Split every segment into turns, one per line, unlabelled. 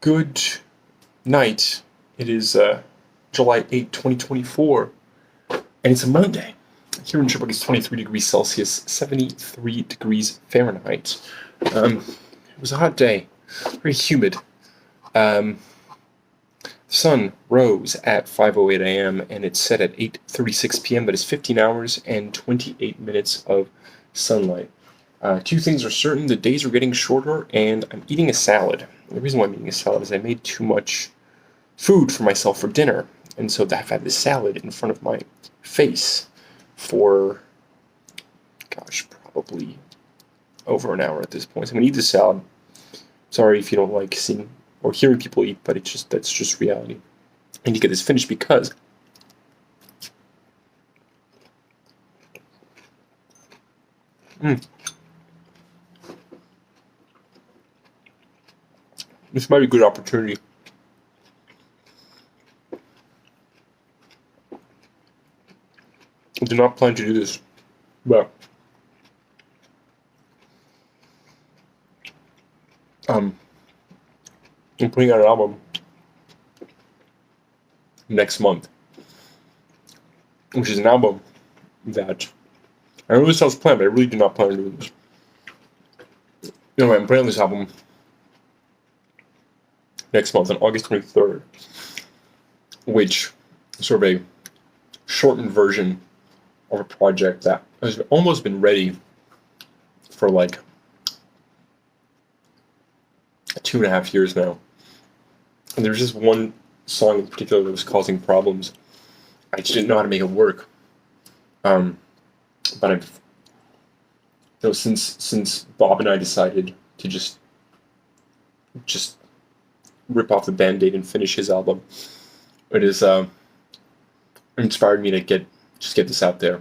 Good night. It is July 8th, 2024, and it's a Monday. Here in Sherbrooke, it's 23 degrees Celsius, 73 degrees Fahrenheit. It was a hot day, very humid. The sun rose at 5:08 a.m. and it set at 8:36 p.m. That is 15 hours and 28 minutes of sunlight. Two things are certain: the days are getting shorter, and I'm eating a salad. The reason why I'm eating a salad is I made too much food for myself for dinner, and so I've had this salad in front of my face for, probably over an hour at this point. So I'm gonna eat the salad. Sorry if you don't like seeing or hearing people eat, but that's just reality. I need to get this finished because this might be a good opportunity. I did not plan to do this, but I'm putting out an album next month, which is an album that I know this sounds planned, but I really did not plan to do this. Anyway, I'm putting out this album next month on August 23rd, which is sort of a shortened version of a project that has almost been ready for like 2.5 years now. And there's just one song in particular that was causing problems. I just didn't know how to make it work. But I've, since Bob and I decided to just rip off the Band-Aid and finish his album, it has inspired me to get this out there.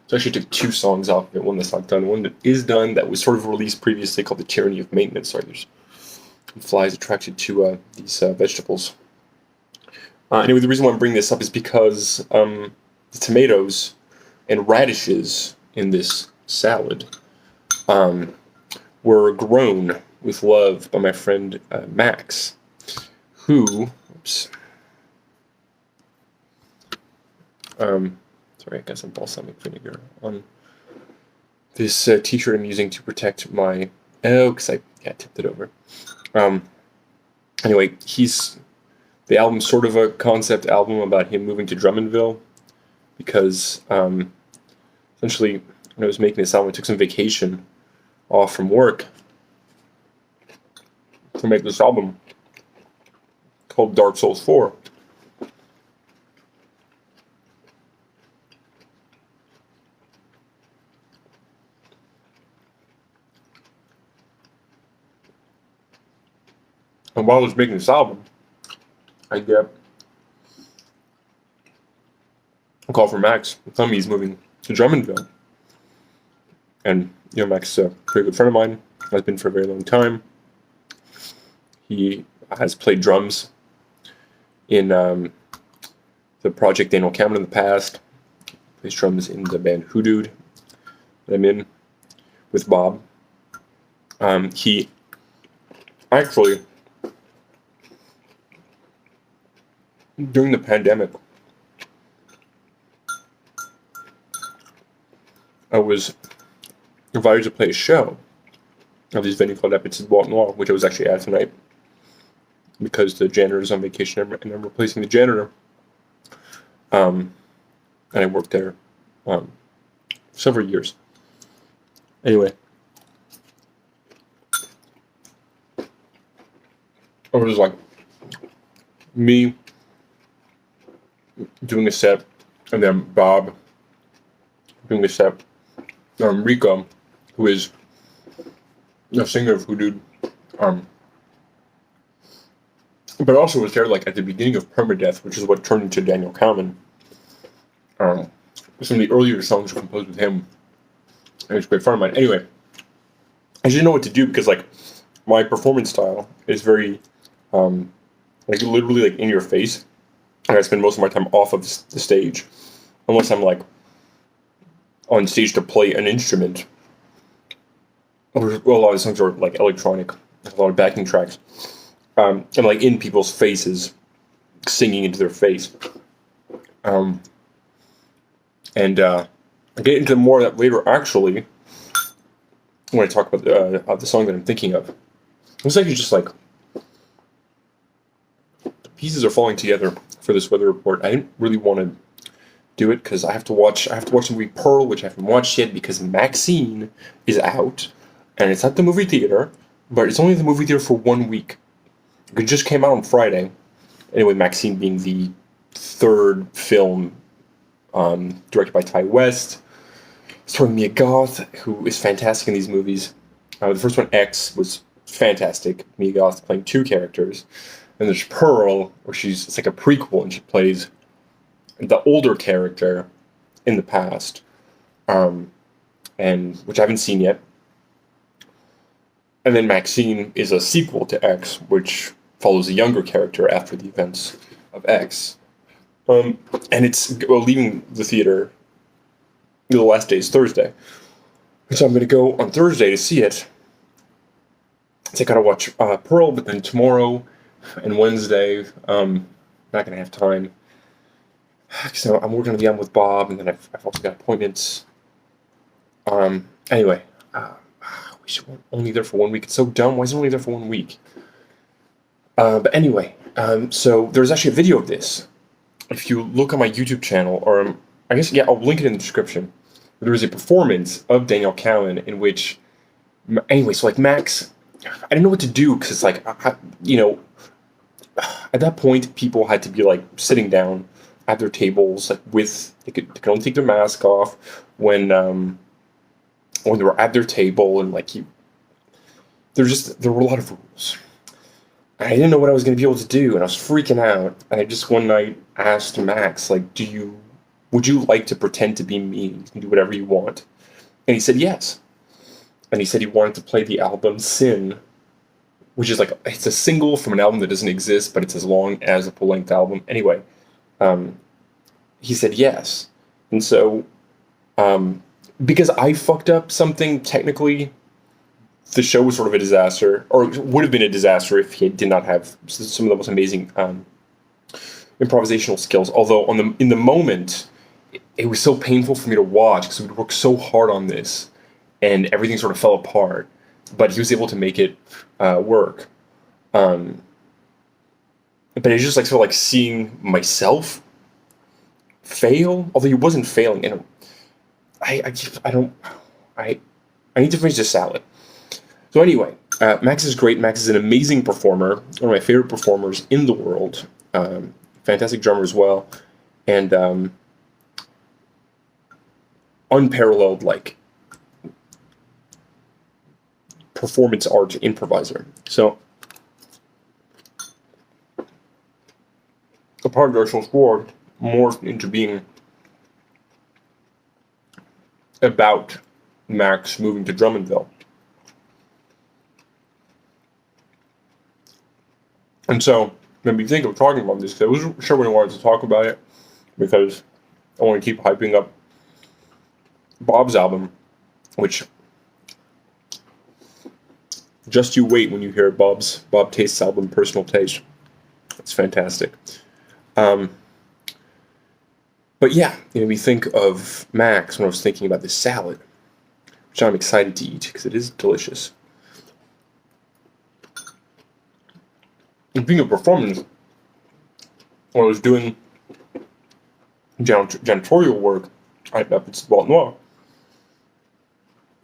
So I actually took 2 songs off of it, one that's not done, one that is done, that was sort of released previously, called The Tyranny of Maintenance. Sorry, there's flies attracted to these vegetables. Anyway, the reason why I'm bringing this up is because the tomatoes and radishes in this salad were grown with love by my friend Max, who, sorry, I got some balsamic vinegar on this t-shirt I'm using to protect my, because I tipped it over. Anyway, the album's sort of a concept album about him moving to Drummondville, because essentially when I was making this album, I took some vacation off from work to make this album called Dark Souls 4. And while I was making this album, I get a call from Max telling me he's moving to Drummondville. And, Max is a pretty good friend of mine, has been for a very long time. He has played drums in the project Daniel Cowman in the past. Plays drums in the band Hoodoo that I'm in with Bob. He actually, during the pandemic, I was invited to play a show at this venue called Epic's Walk Noir, which I was actually at tonight because the janitor's on vacation and I'm replacing the janitor. And I worked there several years. Anyway, it was like me doing a set, and then Bob doing a set. Rico, who is the singer of Hoodoo, but also was there like at the beginning of Permadeath, which is what turned into Daniel Cowman. Some of the earlier songs were composed with him, and he's a great friend of mine. Anyway, I didn't know what to do because like my performance style is very like literally like in your face. And I spend most of my time off of the stage, unless I'm like on stage to play an instrument. Well, a lot of songs are like electronic, a lot of backing tracks. and like in people's faces, singing into their face. Um, and I get into more of that later, actually, when I talk about the song that I'm thinking of. It's actually just like the pieces are falling together for this weather report. I didn't really want to do it because I have to watch the movie Pearl, which I haven't watched yet because Maxine is out, and it's at the movie theater, but it's only at the movie theater for 1 week. It just came out on Friday. Anyway, Maxine being the third film directed by Ty West, starring Mia Goth, who is fantastic in these movies. The first one, X, was fantastic. Mia Goth playing two characters. And there's Pearl, where it's like a prequel, and she plays the older character in the past, and which I haven't seen yet. And then Maxine is a sequel to X, which follows a younger character after the events of X. And it's leaving the theater. The last day is Thursday, so I'm going to go on Thursday to see it. So I gotta watch Pearl, but then tomorrow and Wednesday, not going to have time. So I'm working on the album with Bob, and then I've also got appointments. Anyway, we should only there for 1 week. It's so dumb. Why is it only there for 1 week? But anyway, so there's actually a video of this. If you look on my YouTube channel, or I guess, yeah, I'll link it in the description. There was a performance of Daniel Cowman in which, anyway, so like Max, I didn't know what to do because it's like, at that point, people had to be like sitting down at their tables, like they could only take their mask off when they were at their table, and like there were a lot of rules. I didn't know what I was going to be able to do, and I was freaking out. And I just one night asked Max, like, would you like to pretend to be me? You can do whatever you want. And he said yes. And he said he wanted to play the album Sin, which is like, it's a single from an album that doesn't exist, but it's as long as a full-length album. Anyway, he said yes. And so, because I fucked up something technically, the show was sort of a disaster, or would have been a disaster if he did not have some of the most amazing improvisational skills. Although in the moment, it was so painful for me to watch because we worked so hard on this, and everything sort of fell apart. But he was able to make it work. But it's just like sort of like seeing myself fail, although he wasn't failing. And I need to finish this salad. So anyway, Max is great. Max is an amazing performer, one of my favorite performers in the world. Fantastic drummer as well, and unparalleled like performance art improviser. So a part of Dark Souls 4 morphed into being about Max moving to Drummondville. And so, made me think of talking about this, because I wasn't sure when I wanted to talk about it, because I want to keep hyping up Bob's album, which, just you wait when you hear Bob Taste's album, Personal Taste. It's fantastic. But yeah, it made me think of Max when I was thinking about this salad, which I'm excited to eat, because it is delicious. And being a performance, when I was doing janitorial work at Petit Noir,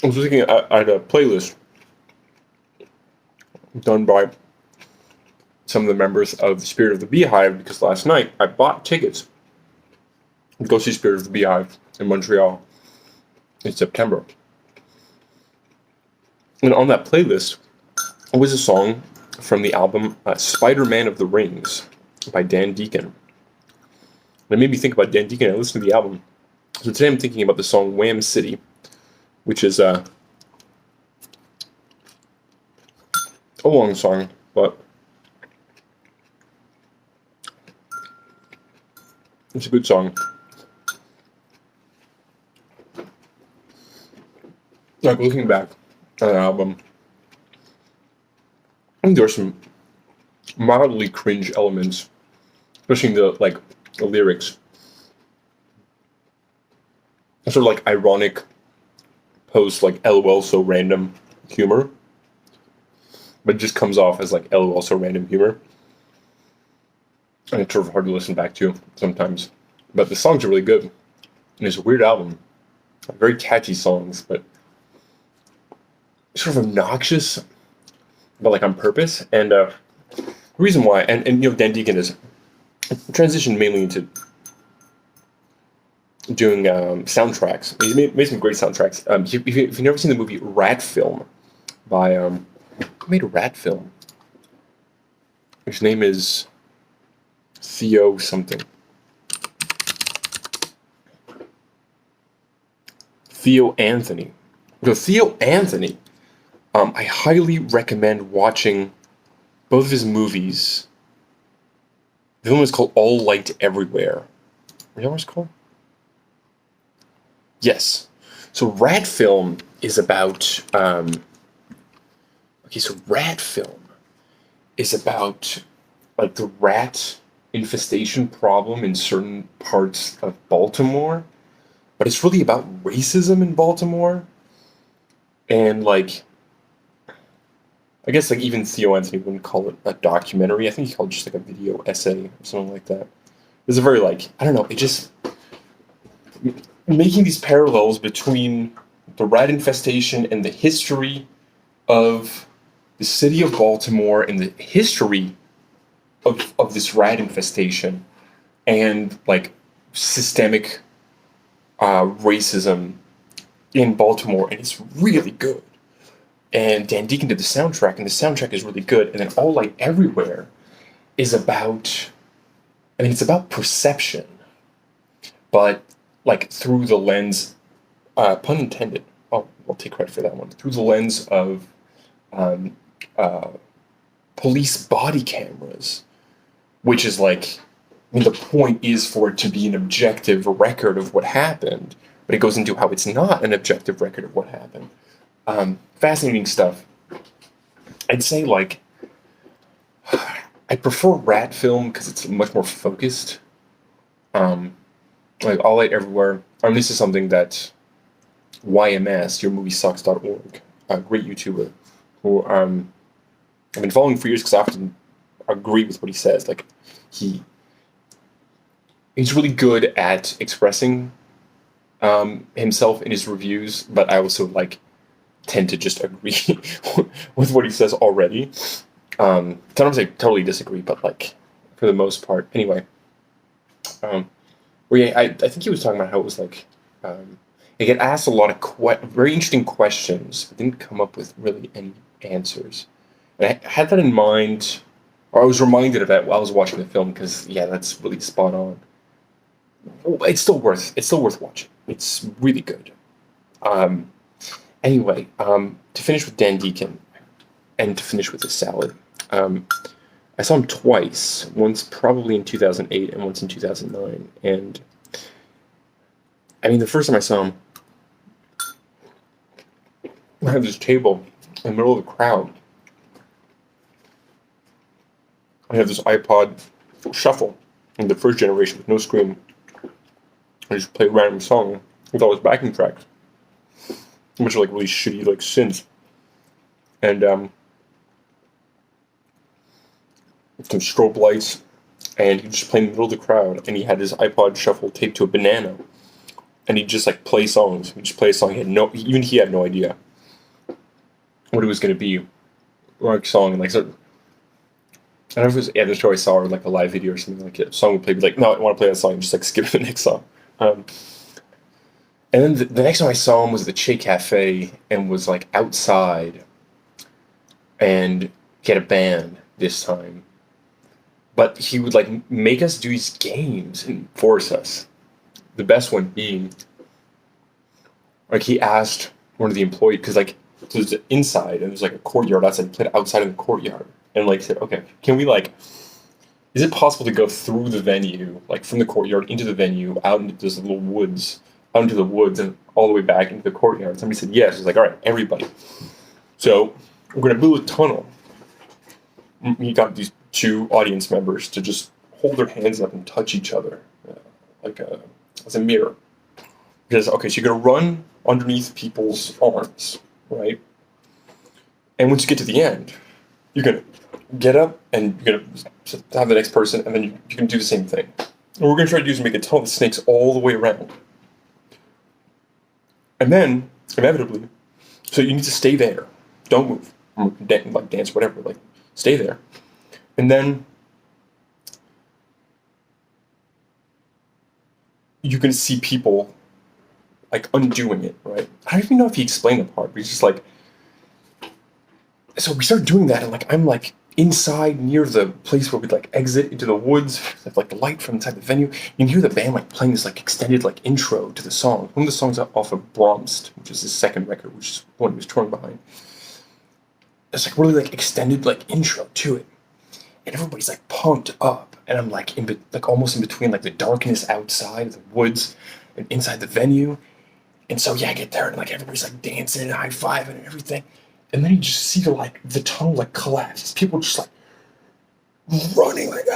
I was looking at a playlist done by some of the members of the Spirit of the Beehive, because last night I bought tickets to go see Spirit of the Beehive in Montreal in September. And on that playlist was a song from the album Spider-Man of the Rings by Dan Deacon. And it made me think about Dan Deacon. I listened to the album. So today I'm thinking about the song Wham City, which is a long song, but it's a good song. Like, looking back on the album, I think there are some mildly cringe elements, especially in the lyrics. Sort of like ironic post like LOL so random humor, but it just comes off as like LOL so random humor, and it's sort of hard to listen back to sometimes. But the songs are really good, and it's a weird album, very catchy songs, but sort of obnoxious, but like on purpose. And the reason why, and Dan Deacon is transitioned mainly into doing soundtracks. He's made some great soundtracks. If you've never seen the movie Rat Film by who made a Rat Film? His name is Theo something. Theo Anthony. So Theo Anthony, I highly recommend watching both of his movies. The film is called All Light Everywhere. You know what it's called? Yes. So Rat Film is about. So Rat Film is about like the rat infestation problem in certain parts of Baltimore, but it's really about racism in Baltimore, and like. I guess like even Theo Anthony wouldn't call it a documentary. I think he called it just like a video essay or something like that. It's a very like I don't know. It just making these parallels between the rat infestation and the history of the city of Baltimore and the history of this rat infestation and like systemic racism in Baltimore, and it's really good. And Dan Deacon did the soundtrack, and the soundtrack is really good. And then All Light Everywhere is about, it's about perception, but like through the lens, pun intended. I'll take credit for that one. Through the lens of police body cameras, which is like, the point is for it to be an objective record of what happened, but it goes into how it's not an objective record of what happened. Fascinating stuff. I'd say like I prefer Rat Film because it's much more focused. Like All Light Everywhere. This is something that YMS, YourMovieSucks.org, a great YouTuber who I've been following for years because I often agree with what he says. Like he's really good at expressing himself in his reviews, but I also like tend to just agree with what he says already. Sometimes I totally disagree, but like for the most part, anyway. I think he was talking about how it was like it get asked a lot of very interesting questions, but didn't come up with really any answers. And I had that in mind, or I was reminded of that while I was watching the film because that's really spot on. It's still worth watching. It's really good. Anyway, to finish with Dan Deacon, and to finish with the salad, I saw him twice. Once probably in 2008 and once in 2009. And the first time I saw him, I had this table in the middle of the crowd. I had this iPod Shuffle, in the first generation with no screen. I just played a random song with all his backing tracks. A bunch of like really shitty like synths, and some strobe lights, and he just played in the middle of the crowd, and he had his iPod Shuffle taped to a banana, and he'd just like play songs. He'd just play a song. He had no idea what it was going to be, or a song, and like so. I don't know if it was at the show I saw or like a live video or something like it. A song would play, be like, no, I want to play that song, and just like skip the next song. And then the next time I saw him was at the Che Cafe and was like outside and get a band this time. But he would like make us do these games and force us. The best one being like he asked one of the employees, because like there's inside and there's like a courtyard outside, he played outside in the courtyard. And like said, okay, can we like, is it possible to go through the venue, like from the courtyard into the venue, out into this little woods, out into the woods and all the way back into the courtyard? Somebody said yes. It's like, all right, everybody. So we're gonna build a tunnel. You got these two audience members to just hold their hands up and touch each other, as a mirror. Because, okay, so you're going to run underneath people's arms, right? And once you get to the end, you're going to get up and you're going to have the next person, and then you can do the same thing. And what we're going to try to do is make a tunnel of snakes all the way around. And then, inevitably, so you need to stay there. Don't move. Like dance, whatever. Like, stay there. And then you can see people like undoing it, right? I don't even know if he explained the part, but he's just like, so we start doing that, and like I'm like inside near the place where we'd like exit into the woods, like the light from inside the venue. You can hear the band like playing this like extended like intro to the song. One of the songs off of Bromst, which is his second record, which is the one he was touring behind. It's like really like extended like intro to it, and everybody's like pumped up, and I'm like almost in between like the darkness outside the woods and inside the venue. And so yeah, I get there and like everybody's like dancing and high fiving and everything, and then you just see the tunnel like collapse. People just like running like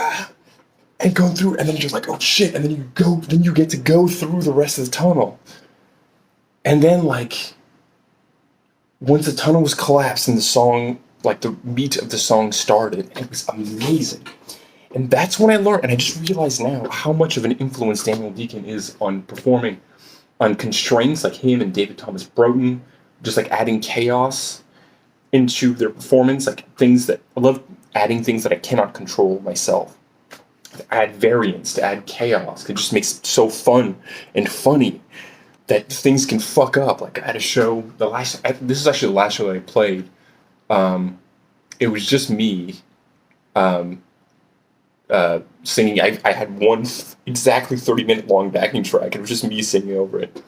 and going through, and then you're just like, oh shit, and then you get to go through the rest of the tunnel, and then like once the tunnel was collapsed and the song, like the meat of the song started, and it was amazing. And that's when I learned, and I just realized now how much of an influence Daniel Deacon is on performing on constraints, like him and David Thomas Broughton, just like adding chaos into their performance, like things that I love adding things that I cannot control myself. To add variance, to add chaos. It just makes it so fun and funny that things can fuck up. Like at a show, this is actually the last show that I played. It was just me singing. I had one exactly 30-minute long backing track, and it was just me singing over it.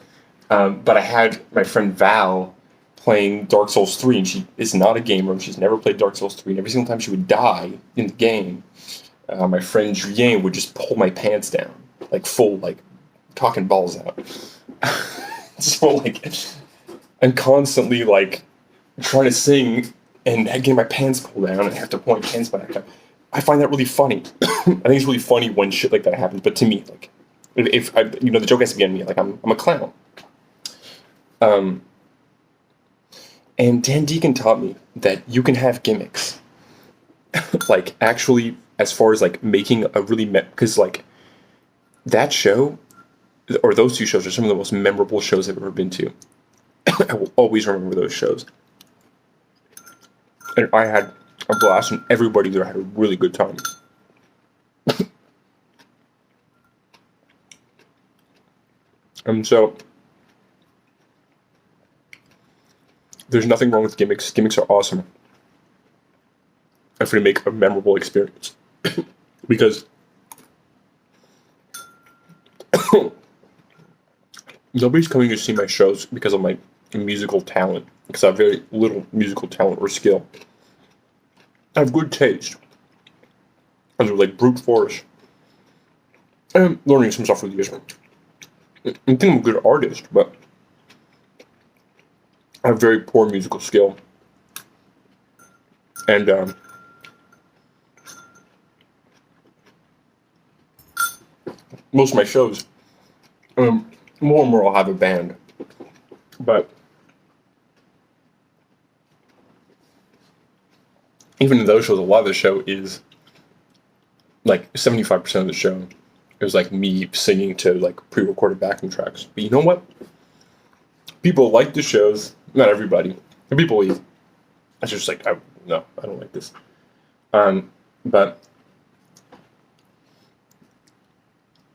But I had my friend Val playing Dark Souls 3, and she is not a gamer, and she's never played Dark Souls 3, and every single time she would die in the game, my friend Julien would just pull my pants down, like full, like, cocking balls out. So, like, I'm constantly, like, trying to sing and getting my pants pulled down and have to pull my pants back up. I find that really funny. I think it's really funny when shit like that happens, but to me, like, if I, the joke has to be on me, like, I'm a clown. And Dan Deacon taught me that you can have gimmicks. Like, actually, as far as, like, making a really, because, like, that show, or those two shows are some of the most memorable shows I've ever been to. I will always remember those shows. And I had a blast, and everybody there had a really good time. And so, there's nothing wrong with gimmicks. Gimmicks are awesome if we make a memorable experience. Because nobody's coming to see my shows because of my musical talent, because I have very little musical talent or skill. I have good taste. I do like brute force. I'm learning some stuff for the years. I think I'm a good artist, but I have very poor musical skill. And most of my shows, more and more I'll have a band. But even in those shows, a lot of the show is like 75% of the show is like me singing to like pre-recorded backing tracks. But you know what? People like the shows, not everybody. And people leave. It's just like, no, I don't like this. But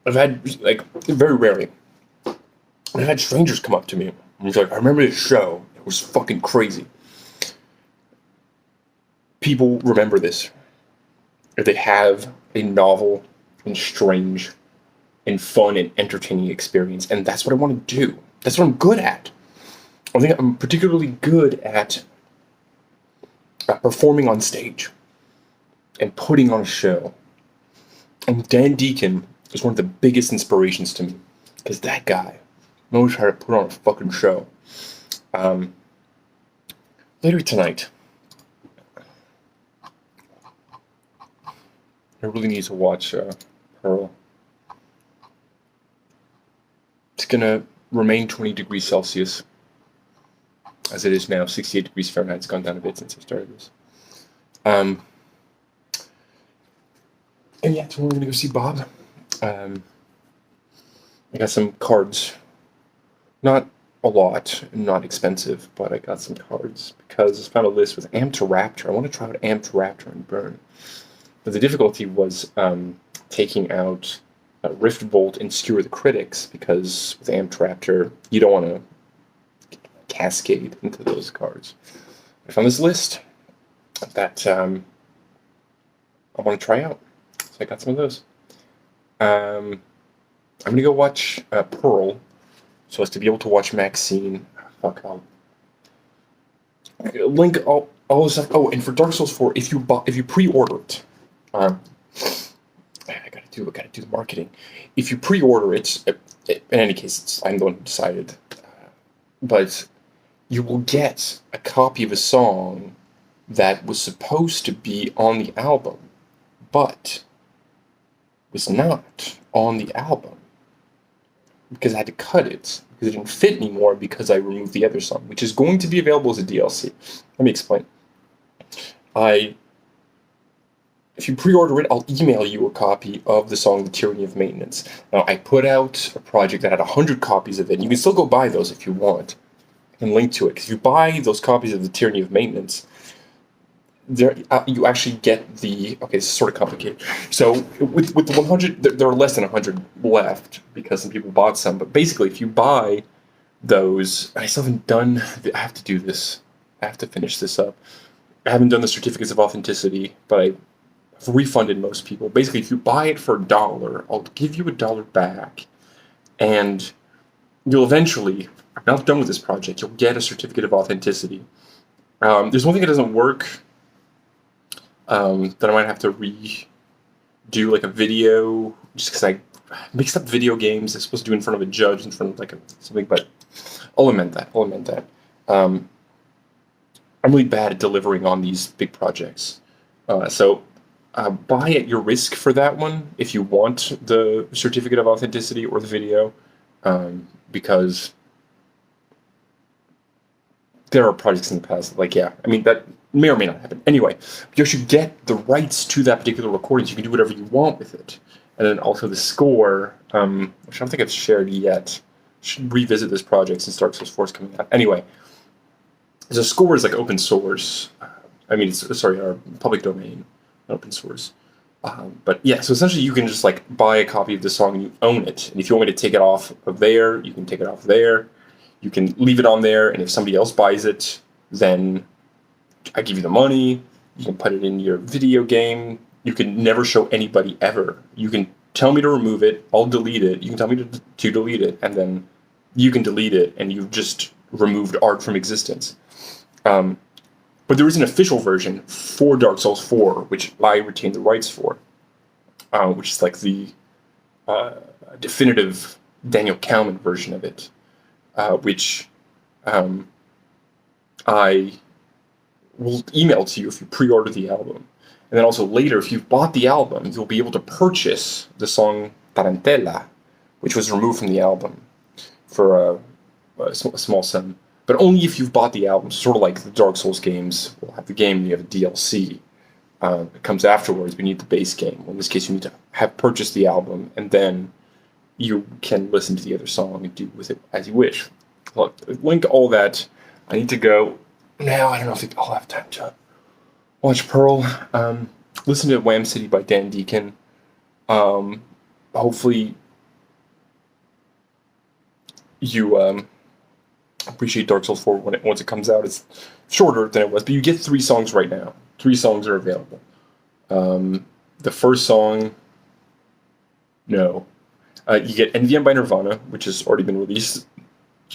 I've had, like, very rarely, I've had strangers come up to me and it's like, I remember this show. It was fucking crazy. People remember this. If they have a novel and strange and fun and entertaining experience. And that's what I want to do. That's what I'm good at. I think I'm particularly good at performing on stage and putting on a show. And Dan Deacon is one of the biggest inspirations to me, because that guy knows how to put on a fucking show. Later tonight, I really need to watch Pearl. It's gonna remain 20 degrees Celsius, as it is now. 68 degrees Fahrenheit. It's gone down a bit since I started this. And yeah, tomorrow we're gonna go see Bob. I got some cards. Not a lot, not expensive, but I got some cards because I found a list with Amped Raptor. I want to try out Amped Raptor and Burn. But the difficulty was taking out Rift Bolt and Skewer the Critics, because with Amped Raptor, you don't want to cascade into those cards. I found this list that I want to try out, so I got some of those. I'm going to go watch Pearl, so as to be able to watch Maxine. Fuck, I'll link all this stuff. Oh, and for Dark Souls 4, if you pre-order it, I gotta do the marketing. If you pre-order it, in any case, I'm the one who decided, but you will get a copy of a song that was supposed to be on the album, but was not on the album because I had to cut it because it didn't fit anymore because I removed the other song, which is going to be available as a DLC. Let me explain. If you pre-order it, I'll email you a copy of the song The Tyranny of Maintenance. Now, I put out a project that had 100 copies of it. You can still go buy those if you want. I can link to it. Because if you buy those copies of The Tyranny of Maintenance, you actually get the... Okay, this is sort of complicated. So, with the 100, there are less than 100 left, because some people bought some. But basically, if you buy those... I still haven't done... I have to do this. I have to finish this up. I haven't done the certificates of authenticity, but I've refunded most people. Basically, if you buy it for $1, I'll give you $1 back, and you'll eventually, I'm not done with this project, you'll get a certificate of authenticity. There's one thing that doesn't work, that I might have to redo, like a video, just because I mixed up video games. I'm supposed to do it in front of a judge, in front of something, but I'll amend that. I'm really bad at delivering on these big projects. So buy at your risk for that one if you want the certificate of authenticity or the video, because there are projects in the past, that may or may not happen. Anyway, you should get the rights to that particular recording so you can do whatever you want with it. And then also the score, which I don't think I've shared yet. Should revisit this project since Dark Souls 4 is coming out. Anyway, the score is like open source. Public domain, open source. But yeah, so essentially you can just buy a copy of the song and you own it. And if you want me to take it off of there, you can take it off there. You can leave it on there, and if somebody else buys it, then I give you the money. You can put it in your video game. You can never show anybody ever. You can tell me to remove it. I'll delete it. You can tell me to delete it, and then you can delete it, and you've just removed art from existence. But there is an official version for Dark Souls 4, which I retain the rights for, which is the definitive Daniel Cowman version of it, which I will email to you if you pre-order the album. And then also later, if you've bought the album, you'll be able to purchase the song Tarantella, which was removed from the album, for a small sum. But only if you've bought the album. Sort of like the Dark Souls games will have the game and you have a DLC. It comes afterwards, but you need the base game. Well, in this case, you need to have purchased the album, and then you can listen to the other song and do with it as you wish. Look, link all that. I need to go now. I don't know if I'll have time to watch Pearl. Listen to Wham City by Dan Deacon. Hopefully you appreciate Dark Souls 4 once it comes out. It's shorter than it was, but you get 3 songs right now. 3 songs are available. The first song, no. You get NVM by Nirvana, which has already been released.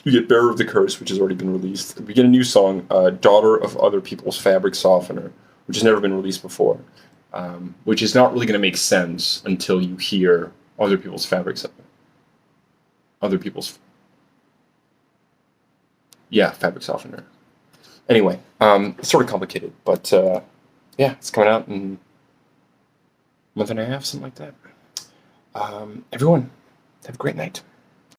You get Bearer of the Curse, which has already been released. We get a new song, Daughter of Other People's Fabric Softener, which has never been released before, which is not really going to make sense until you hear Other People's Fabric Softener. Fabric Softener. Anyway, it's sort of complicated, but yeah, it's coming out in month and a half, something like that. Everyone, have a great night.